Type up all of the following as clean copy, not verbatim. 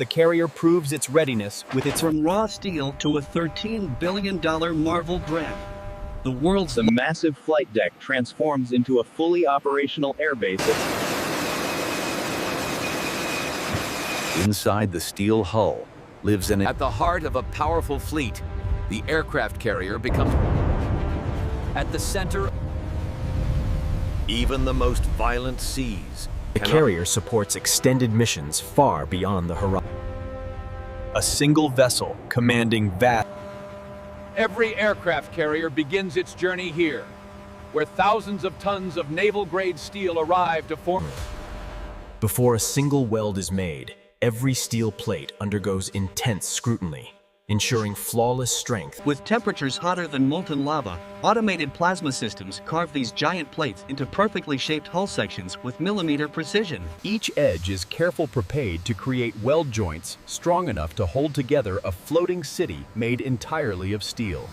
The carrier proves its readiness with its From raw steel to a $13 billion Marvel grant, the world's The massive flight deck transforms into a fully operational airbase. Inside the steel hull lives an... At the heart of a powerful fleet, the aircraft carrier becomes at the center. Even the most violent seas. The carrier supports extended missions far beyond the horizon. A single vessel commanding vast... Every aircraft carrier begins its journey here, where thousands of tons of naval-grade steel arrive to form. Before a single weld is made, every steel plate undergoes intense scrutiny, ensuring flawless strength. with temperatures hotter than molten lava, automated plasma systems carve these giant plates into perfectly shaped hull sections with millimeter precision. Each edge is carefully prepared to create weld joints strong enough to hold together a floating city made entirely of steel.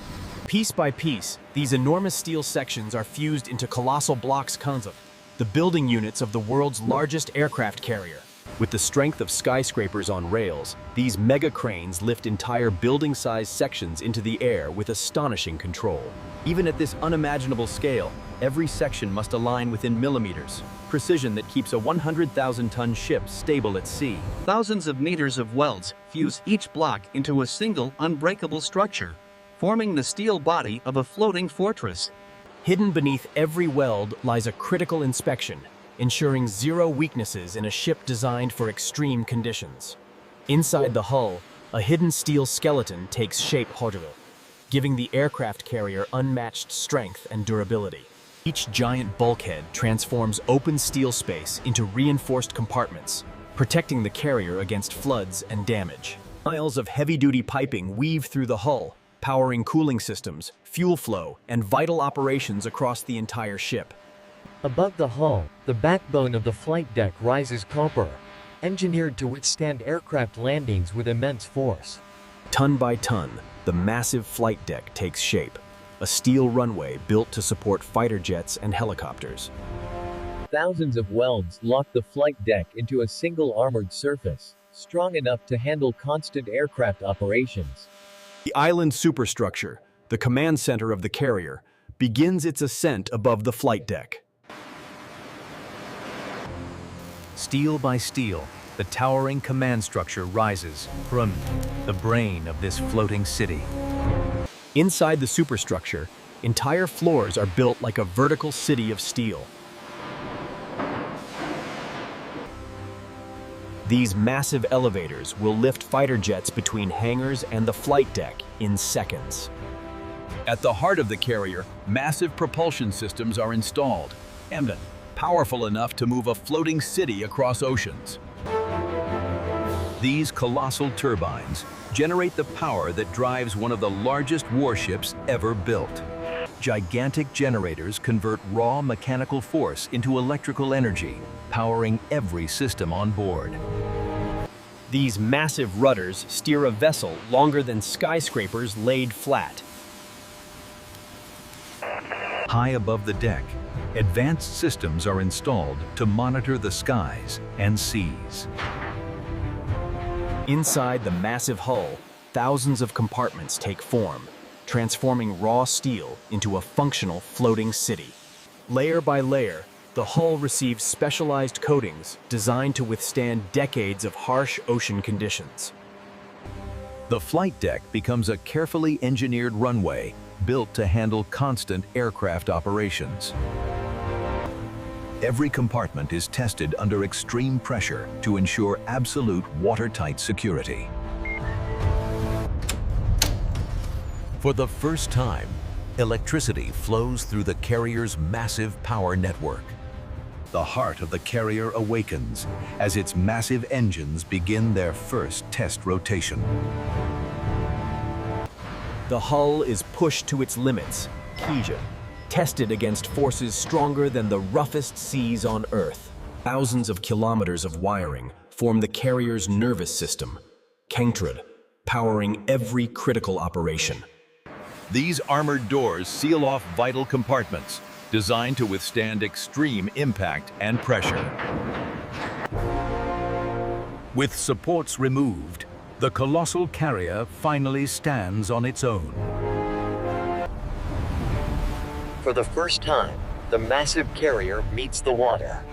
Piece by piece, these enormous steel sections are fused into colossal blocks concept, the building units of the world's largest aircraft carrier. With the strength of skyscrapers on rails, these mega cranes lift entire building-sized sections into the air with astonishing control. Even at this unimaginable scale, every section must align within millimeters, precision that keeps a 100,000-ton ship stable at sea. Thousands of meters of welds fuse each block into a single unbreakable structure, forming the steel body of a floating fortress. Hidden beneath every weld lies a critical inspection, ensuring zero weaknesses in a ship designed for extreme conditions. Inside the hull, a hidden steel skeleton takes shape, giving the aircraft carrier unmatched strength and durability. Each giant bulkhead transforms open steel space into reinforced compartments, protecting the carrier against floods and damage. Miles of heavy-duty piping weave through the hull, powering cooling systems, fuel flow, and vital operations across the entire ship. Above the hull, the backbone of the flight deck rises copper, engineered to withstand aircraft landings with immense force. Ton by ton, the massive flight deck takes shape, a steel runway built to support fighter jets and helicopters. Thousands of welds lock the flight deck into a single armored surface, strong enough to handle constant aircraft operations. The island superstructure, the command center of the carrier, begins its ascent above the flight deck. Steel by steel, the towering command structure rises from the brain of this floating city. Inside the superstructure, entire floors are built like a vertical city of steel. These massive elevators will lift fighter jets between hangars and the flight deck in seconds. At the heart of the carrier, massive propulsion systems are installed, powerful enough to move a floating city across oceans. These colossal turbines generate the power that drives one of the largest warships ever built. Gigantic generators convert raw mechanical force into electrical energy, powering every system on board. These massive rudders steer a vessel longer than skyscrapers laid flat. High above the deck, advanced systems are installed to monitor the skies and seas. Inside the massive hull, thousands of compartments take form, transforming raw steel into a functional floating city. Layer by layer, the hull receives specialized coatings designed to withstand decades of harsh ocean conditions. The flight deck becomes a carefully engineered runway built to handle constant aircraft operations. Every compartment is tested under extreme pressure to ensure absolute watertight security. For the first time, electricity flows through the carrier's massive power network. The heart of the carrier awakens as its massive engines begin their first test rotation. The hull is pushed to its limits, tested against forces stronger than the roughest seas on Earth. Thousands of kilometers of wiring form the carrier's nervous system, powering every critical operation. These armored doors seal off vital compartments, designed to withstand extreme impact and pressure. With supports removed, the colossal carrier finally stands on its own. For the first time, the massive carrier meets the water,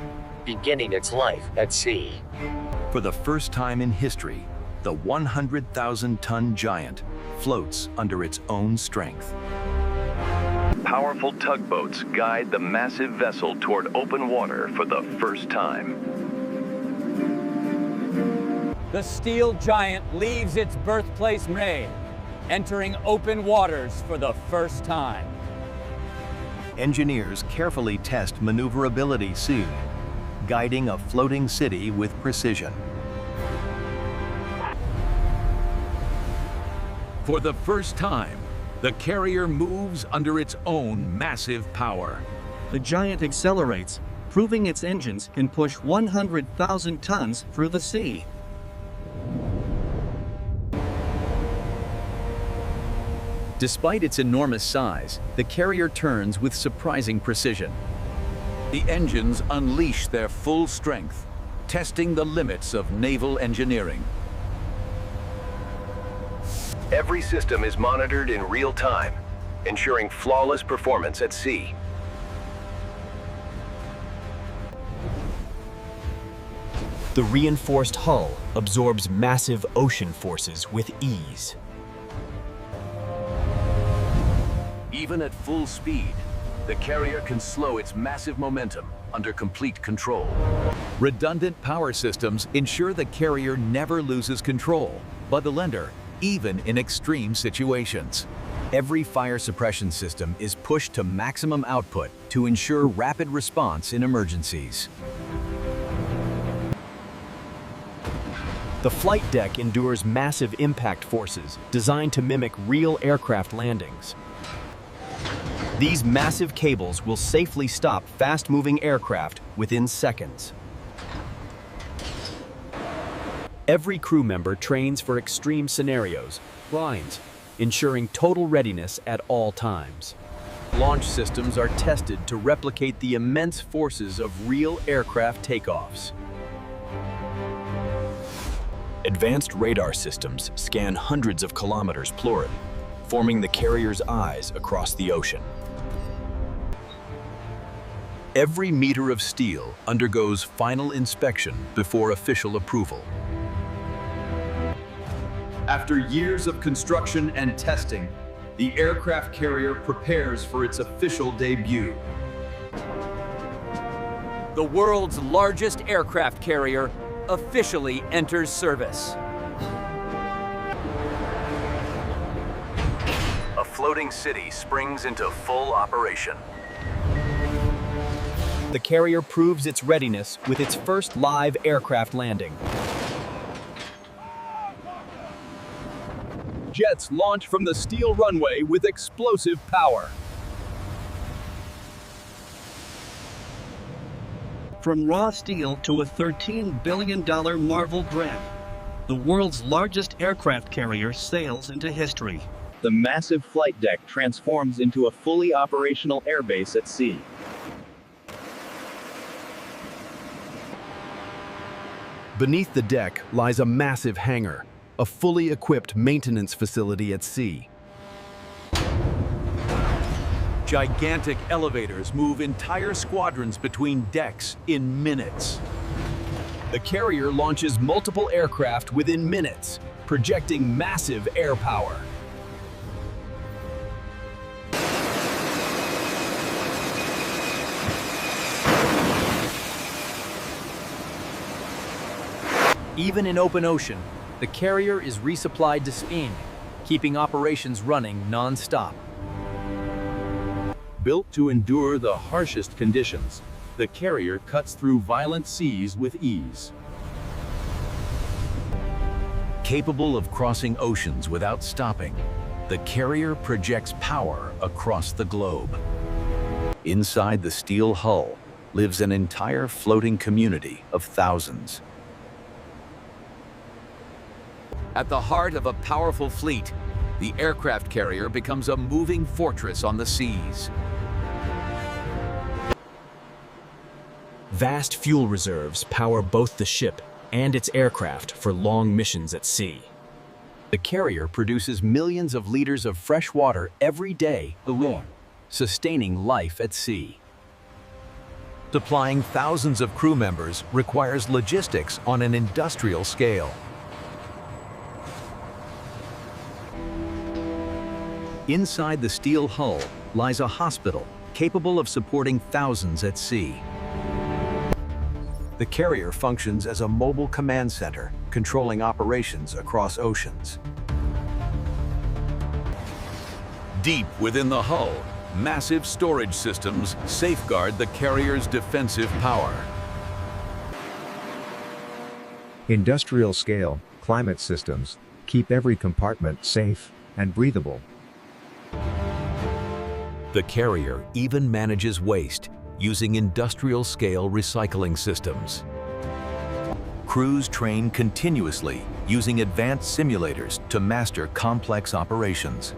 beginning its life at sea. For the first time in history, the 100,000-ton giant floats under its own strength. Powerful tugboats guide the massive vessel toward open water for the first time. The steel giant leaves its birthplace Maine, entering open waters for the first time. Engineers carefully test maneuverability soon, guiding a floating city with precision. For the first time, the carrier moves under its own massive power. The giant accelerates, proving its engines can push 100,000 tons through the sea. Despite its enormous size, the carrier turns with surprising precision. The engines unleash their full strength, testing the limits of naval engineering. Every system is monitored in real time, ensuring flawless performance at sea. The reinforced hull absorbs massive ocean forces with ease. Even at full speed, the carrier can slow its massive momentum under complete control. Redundant power systems ensure the carrier never loses control by the lender, even in extreme situations. Every fire suppression system is pushed to maximum output to ensure rapid response in emergencies. The flight deck endures massive impact forces designed to mimic real aircraft landings. These massive cables will safely stop fast-moving aircraft within seconds. Every crew member trains for extreme scenarios, lines, ensuring total readiness at all times. Launch systems are tested to replicate the immense forces of real aircraft takeoffs. Advanced radar systems scan hundreds of kilometers plural, forming the carrier's eyes across the ocean. Every meter of steel undergoes final inspection before official approval. After years of construction and testing, the aircraft carrier prepares for its official debut. The world's largest aircraft carrier officially enters service. A floating city springs into full operation. The carrier proves its readiness with its first live aircraft landing. Jets launch from the steel runway with explosive power. From raw steel to a $13 billion Marvel grant, the world's largest aircraft carrier sails into history. The massive flight deck transforms into a fully operational airbase at sea. Beneath the deck lies a massive hangar, a fully equipped maintenance facility at sea. Gigantic elevators move entire squadrons between decks in minutes. The carrier launches multiple aircraft within minutes, projecting massive air power. Even in open ocean, the carrier is resupplied to steam, keeping operations running non-stop. Built to endure the harshest conditions, the carrier cuts through violent seas with ease. Capable of crossing oceans without stopping, the carrier projects power across the globe. Inside the steel hull lives an entire floating community of thousands. At the heart of a powerful fleet, the aircraft carrier becomes a moving fortress on the seas. Vast fuel reserves power both the ship and its aircraft for long missions at sea. The carrier produces millions of liters of fresh water every day alone, sustaining life at sea. Supplying thousands of crew members requires logistics on an industrial scale. Inside the steel hull lies a hospital capable of supporting thousands at sea. The carrier functions as a mobile command center, controlling operations across oceans. Deep within the hull, massive storage systems safeguard the carrier's defensive power. Industrial-scale climate systems keep every compartment safe and breathable. The carrier even manages waste using industrial-scale recycling systems. Crews train continuously using advanced simulators to master complex operations.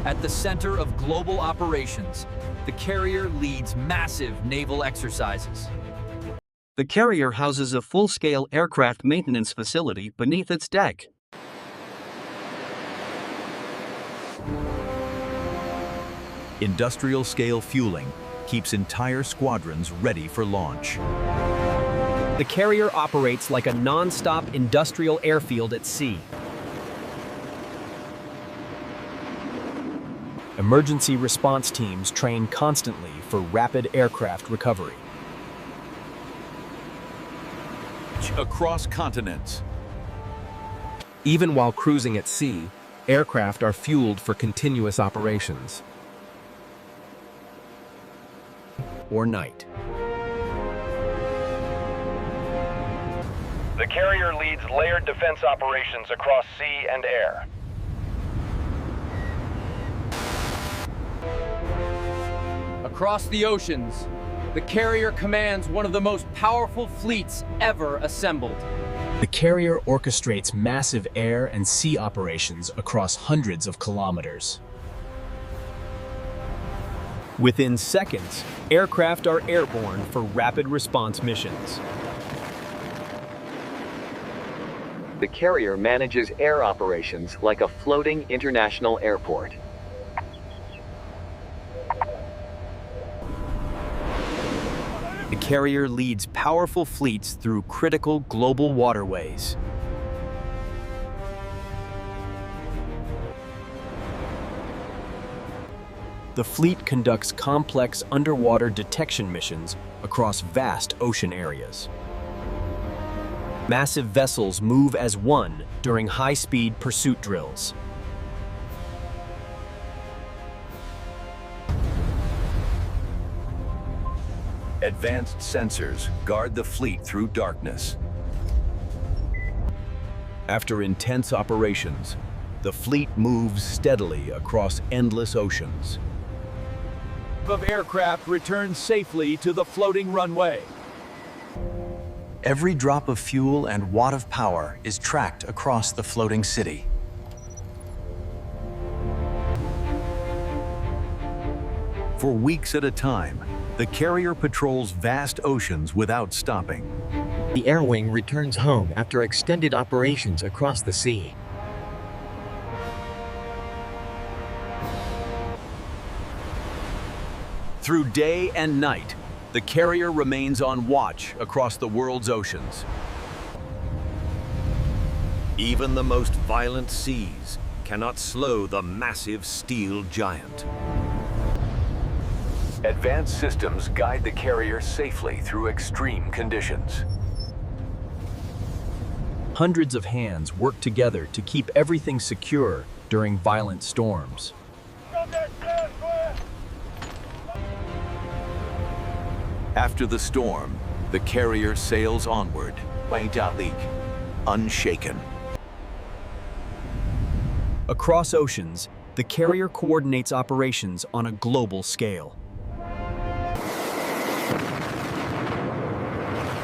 At the center of global operations, the carrier leads massive naval exercises. The carrier houses a full-scale aircraft maintenance facility beneath its deck. Industrial-scale fueling keeps entire squadrons ready for launch. The carrier operates like a non-stop industrial airfield at sea. Emergency response teams train constantly for rapid aircraft recovery. Across continents. Even while cruising at sea, aircraft are fueled for continuous operations. Or night. The carrier leads layered defense operations across sea and air. Across the oceans, the carrier commands one of the most powerful fleets ever assembled. The carrier orchestrates massive air and sea operations across hundreds of kilometers. Within seconds, aircraft are airborne for rapid response missions. The carrier manages air operations like a floating international airport. The carrier leads powerful fleets through critical global waterways. The fleet conducts complex underwater detection missions across vast ocean areas. Massive vessels move as one during high-speed pursuit drills. Advanced sensors guard the fleet through darkness. After intense operations, the fleet moves steadily across endless oceans. Of aircraft returns safely to the floating runway. Every drop of fuel and watt of power is tracked across the floating city. For weeks at a time, the carrier patrols vast oceans without stopping. The air wing returns home after extended operations across the sea. Through day and night, the carrier remains on watch across the world's oceans. Even the most violent seas cannot slow the massive steel giant. Advanced systems guide the carrier safely through extreme conditions. Hundreds of hands work together to keep everything secure during violent storms. After the storm, the carrier sails onward, unshaken. Across oceans, the carrier coordinates operations on a global scale.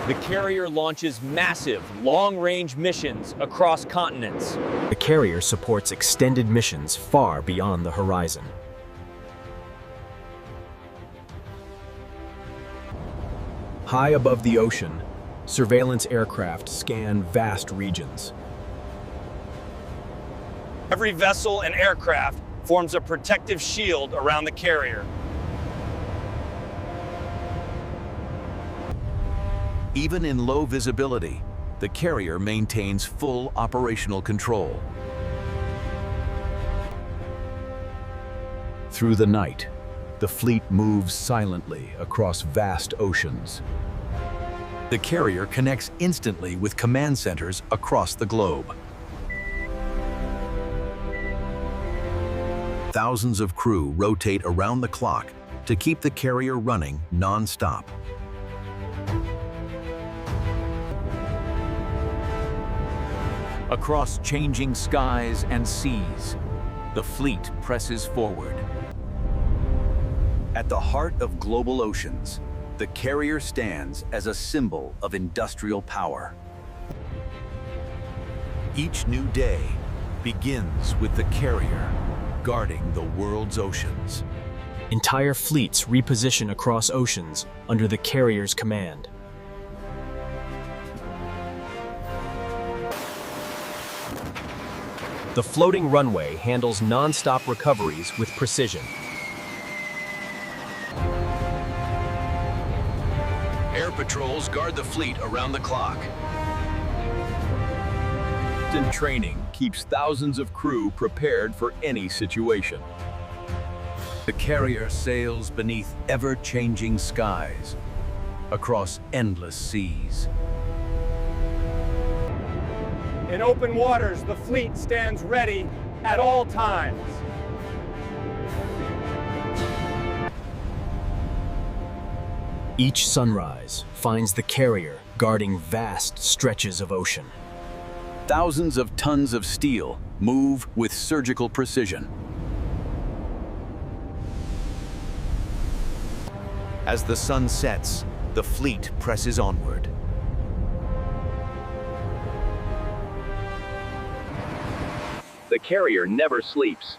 The carrier launches massive, long-range missions across continents. The carrier supports extended missions far beyond the horizon. High above the ocean, surveillance aircraft scan vast regions. Every vessel and aircraft forms a protective shield around the carrier. Even in low visibility, the carrier maintains full operational control. Through the night, the fleet moves silently across vast oceans. The carrier connects instantly with command centers across the globe. Thousands of crew rotate around the clock to keep the carrier running non-stop. Across changing skies and seas, the fleet presses forward. At the heart of global oceans, the carrier stands as a symbol of industrial power. Each new day begins with the carrier guarding the world's oceans. Entire fleets reposition across oceans under the carrier's command. The floating runway handles non-stop recoveries with precision. Air patrols guard the fleet around the clock. Constant training keeps thousands of crew prepared for any situation. The carrier sails beneath ever-changing skies, across endless seas. In open waters, the fleet stands ready at all times. Each sunrise finds the carrier guarding vast stretches of ocean. Thousands of tons of steel move with surgical precision. As the sun sets, the fleet presses onward. The carrier never sleeps.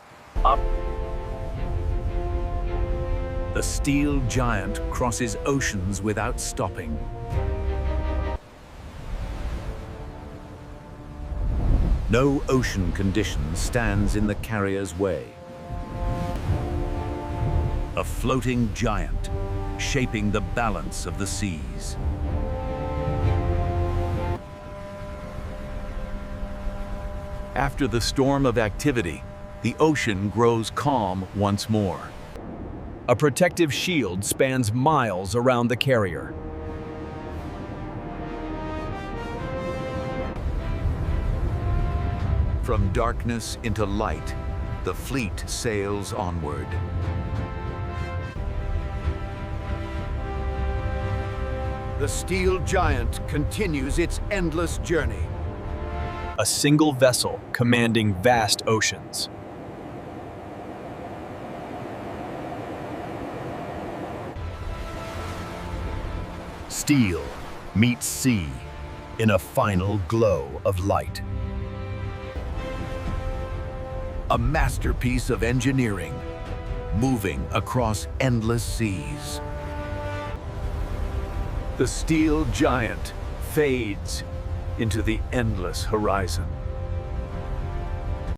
The steel giant crosses oceans without stopping. No ocean condition stands in the carrier's way. A floating giant, shaping the balance of the seas. After the storm of activity, the ocean grows calm once more. A protective shield spans miles around the carrier. From darkness into light, the fleet sails onward. The steel giant continues its endless journey. A single vessel commanding vast oceans. Steel meets sea in a final glow of light. A masterpiece of engineering, moving across endless seas. The steel giant fades into the endless horizon.